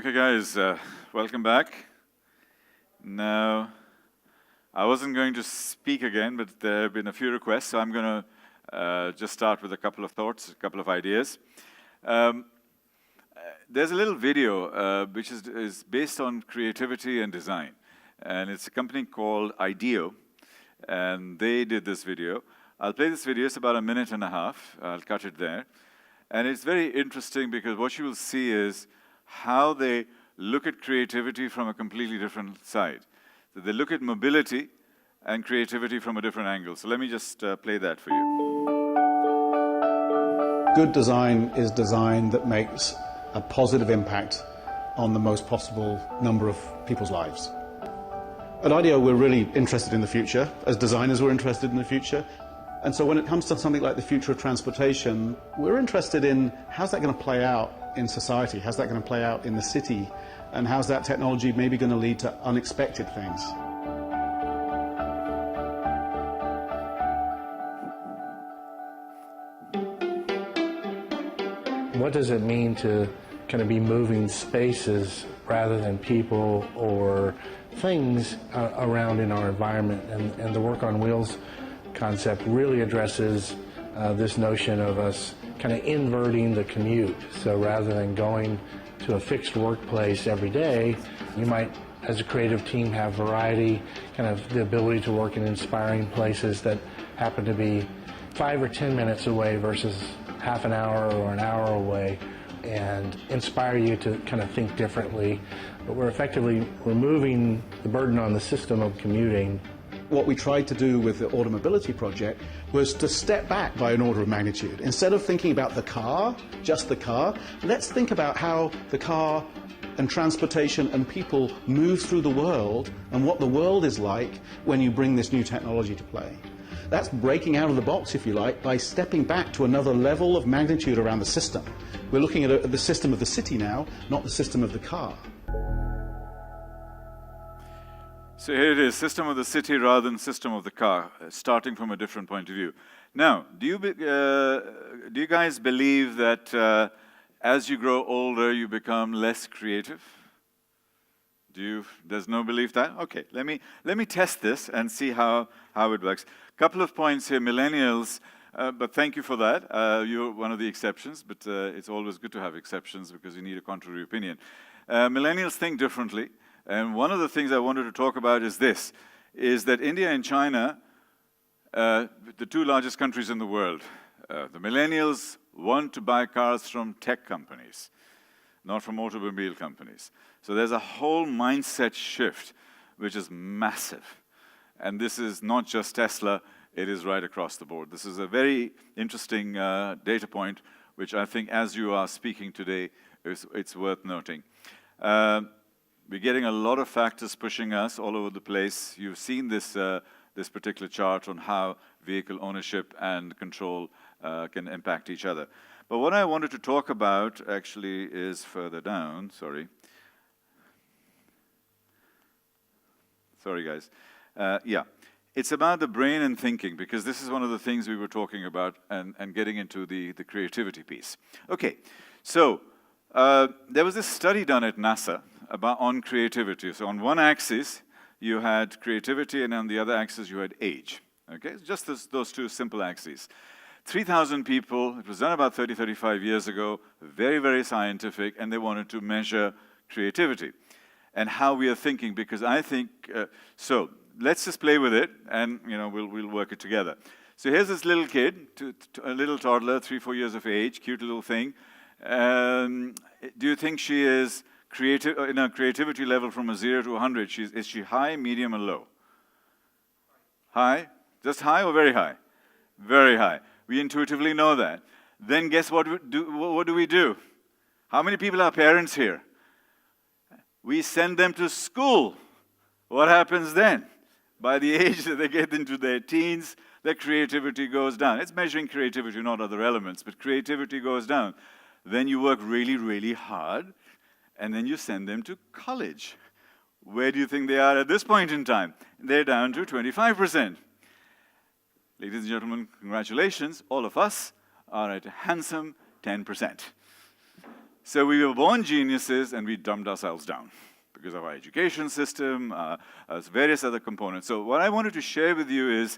Okay, guys, welcome back. Now, I wasn't going to speak again, but there have been a few requests, so I'm going to just start with a couple of thoughts, a couple of ideas. There's a little video which is based on creativity and design, and it's a company called IDEO, and they did this video. I'll play this video. It's about a minute and a half. I'll cut it there. And it's very interesting because what you will see is how they look at creativity from a completely different side. So they look at mobility and creativity from a different angle. So let me just play that for you. Good design is design that makes a positive impact on the most possible number of people's lives. At IDEO, we're really interested in the future. As designers, we're interested in the future. And so when it comes to something like the future of transportation, we're interested in how's that going to play out in society, how's that going to play out in the city, and how's that technology maybe going to lead to unexpected things. What does it mean to kind of be moving spaces rather than people or things around in our environment? And the Work on Wheels concept really addresses this notion of us kind of inverting the commute. So rather than going to a fixed workplace every day, you might, as a creative team, have variety, kind of the ability to work in inspiring places that happen to be 5 or 10 minutes away versus half an hour or an hour away, and inspire you to kind of think differently. But we're effectively removing the burden on the system of commuting. What we tried to do with the Automobility project was to step back by an order of magnitude. Instead of thinking about the car, just the car, let's think about how the car and transportation and people move through the world and what the world is like when you bring this new technology to play. That's breaking out of the box, if you like, by stepping back to another level of magnitude around the system. We're looking at the system of the city now, not the system of the car. So here it is, system of the city rather than system of the car, starting from a different point of view. Now, do you guys believe that as you grow older, you become less creative? There's no belief that? Okay, let me test this and see how it works. Couple of points here, millennials, but thank you for that. You're one of the exceptions, but it's always good to have exceptions because you need a contrary opinion. Millennials think differently. And one of the things I wanted to talk about is this, is that India and China, the two largest countries in the world, the millennials want to buy cars from tech companies, not from automobile companies. So there's a whole mindset shift, which is massive. And this is not just Tesla, it is right across the board. This is a very interesting data point, which I think as you are speaking today, it's worth noting. We're getting a lot of factors pushing us all over the place. You've seen this, this particular chart on how vehicle ownership and control can impact each other. But what I wanted to talk about actually is further down. Sorry, guys. Yeah, it's about the brain and thinking, because this is one of the things we were talking about and getting into the creativity piece. Okay, so there was this study done at NASA on creativity. So on one axis, you had creativity, and on the other axis, you had age. Okay, just those two simple axes. 3,000 people, it was done about 30, 35 years ago, very, very scientific, and they wanted to measure creativity and how we are thinking, because I think, so let's just play with it, and we'll work it together. So here's this little kid, a little toddler, 3, 4 years of age, cute little thing. Do you think she is creative in a creativity level from a 0 to 100? Is she high, medium, or low? High? Just high or very high? Very high. We intuitively know that. Then guess what do we do? How many people are parents here? We send them to school. What happens then? By the age that they get into their teens, their creativity goes down. It's measuring creativity, not other elements, but creativity goes down. Then you work really, really hard, and then you send them to college. Where do you think they are at this point in time? They're down to 25%. Ladies and gentlemen, congratulations. All of us are at a handsome 10%. So we were born geniuses and we dumbed ourselves down because of our education system, various other components. So what I wanted to share with you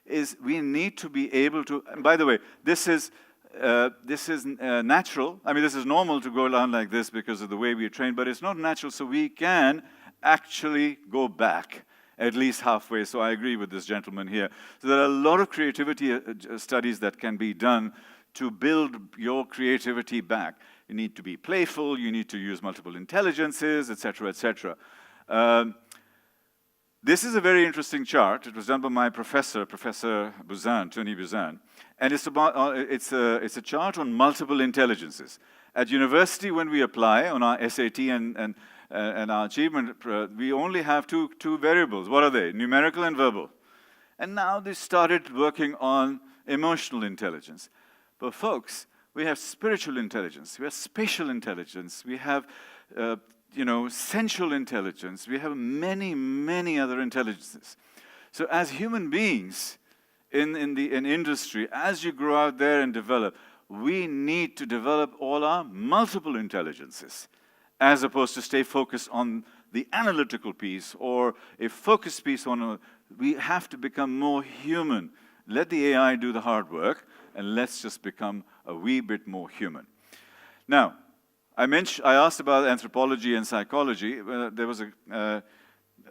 is we need to be able to, and by the way, this is natural. I mean, this is normal to go down like this because of the way we are trained, but it's not natural, so we can actually go back at least halfway. So I agree with this gentleman here. So there are a lot of creativity studies that can be done to build your creativity back. You need to be playful, you need to use multiple intelligences, etc., etc. This is a very interesting chart. It was done by my professor, Professor Buzan, Tony Buzan, and it's a chart on multiple intelligences. At university, when we apply on our SAT and our achievement, we only have two variables. What are they? Numerical and verbal. And now they started working on emotional intelligence. But folks, we have spiritual intelligence, we have spatial intelligence, we have sensual intelligence, we have many, many other intelligences. So as human beings in industry, as you grow out there and develop, we need to develop all our multiple intelligences, as opposed to stay focused on the analytical piece or a focused piece on we have to become more human. Let the AI do the hard work, and let's just become a wee bit more human. Now, I asked about anthropology and psychology.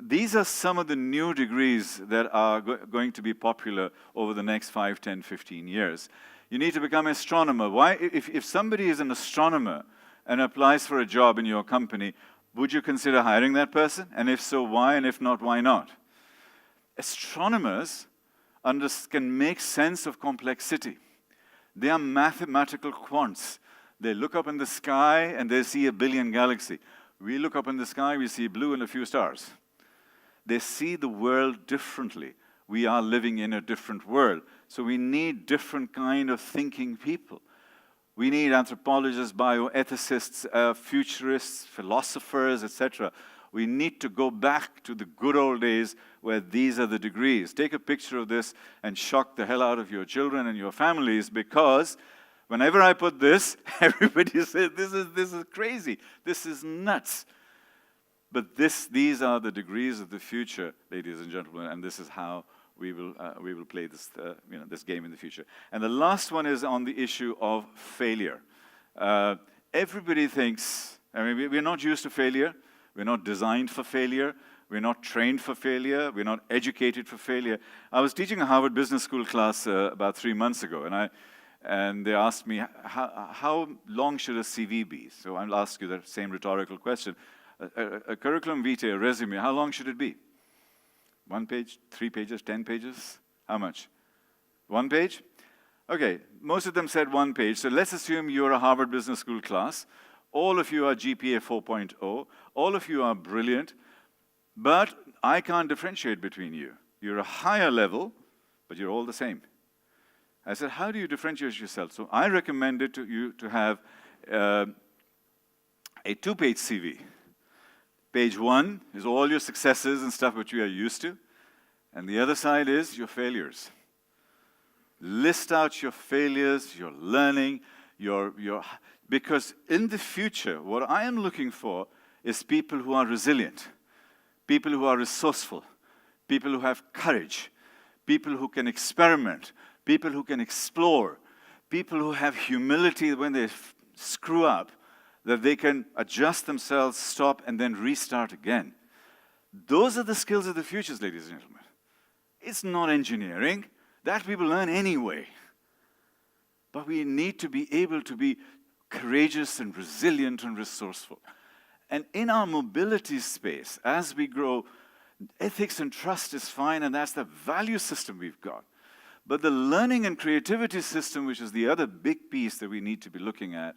These are some of the new degrees that are going to be popular over the next 5, 10, 15 years. You need to become an astronomer. Why? If somebody is an astronomer and applies for a job in your company, would you consider hiring that person? And if so, why? And if not, why not? Astronomers can make sense of complexity. They are mathematical quants. They look up in the sky and they see 1 billion galaxies. We look up in the sky, we see blue and a few stars. They see the world differently. We are living in a different world. So we need different kind of thinking people. We need anthropologists, bioethicists, futurists, philosophers, etc. We need to go back to the good old days where these are the degrees. Take a picture of this and shock the hell out of your children and your families, because whenever I put this, everybody says, this is crazy, this is nuts. But these are the degrees of the future, ladies and gentlemen, and this is how we will play this, this game in the future. And the last one is on the issue of failure. Everybody thinks, I mean, we're not used to failure. We're not designed for failure. We're not trained for failure. We're not educated for failure. I was teaching a Harvard Business School class about 3 months ago, and they asked me, how long should a CV be? So I'll ask you the same rhetorical question. A curriculum vitae, a resume, how long should it be? 1 page, 3 pages, 10 pages? How much? 1 page? Okay, most of them said 1 page. So let's assume you're a Harvard Business School class. All of you are GPA 4.0. All of you are brilliant. But I can't differentiate between you. You're a higher level, but you're all the same. I said, how do you differentiate yourself? So I recommended to you to have a 2-page CV. Page 1 is all your successes and stuff which you are used to. And the other side is your failures. List out your failures, your learning, because in the future, what I am looking for is people who are resilient, people who are resourceful, people who have courage, people who can experiment, people who can explore, people who have humility when they screw up, that they can adjust themselves, stop, and then restart again. Those are the skills of the future, ladies and gentlemen. It's not engineering. That we will learn anyway. But we need to be able to be courageous and resilient and resourceful. And in our mobility space, as we grow, ethics and trust is fine, and that's the value system we've got. But the learning and creativity system, which is the other big piece that we need to be looking at,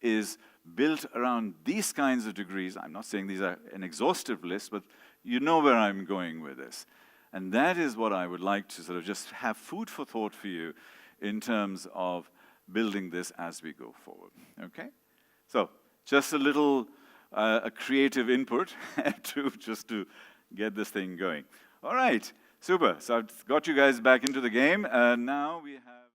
is built around these kinds of degrees. I'm not saying these are an exhaustive list, but you know where I'm going with this. And that is what I would like to sort of just have food for thought for you in terms of building this as we go forward, okay? So, just a little a creative input to get this thing going. All right, super. So I've got you guys back into the game, and now we have...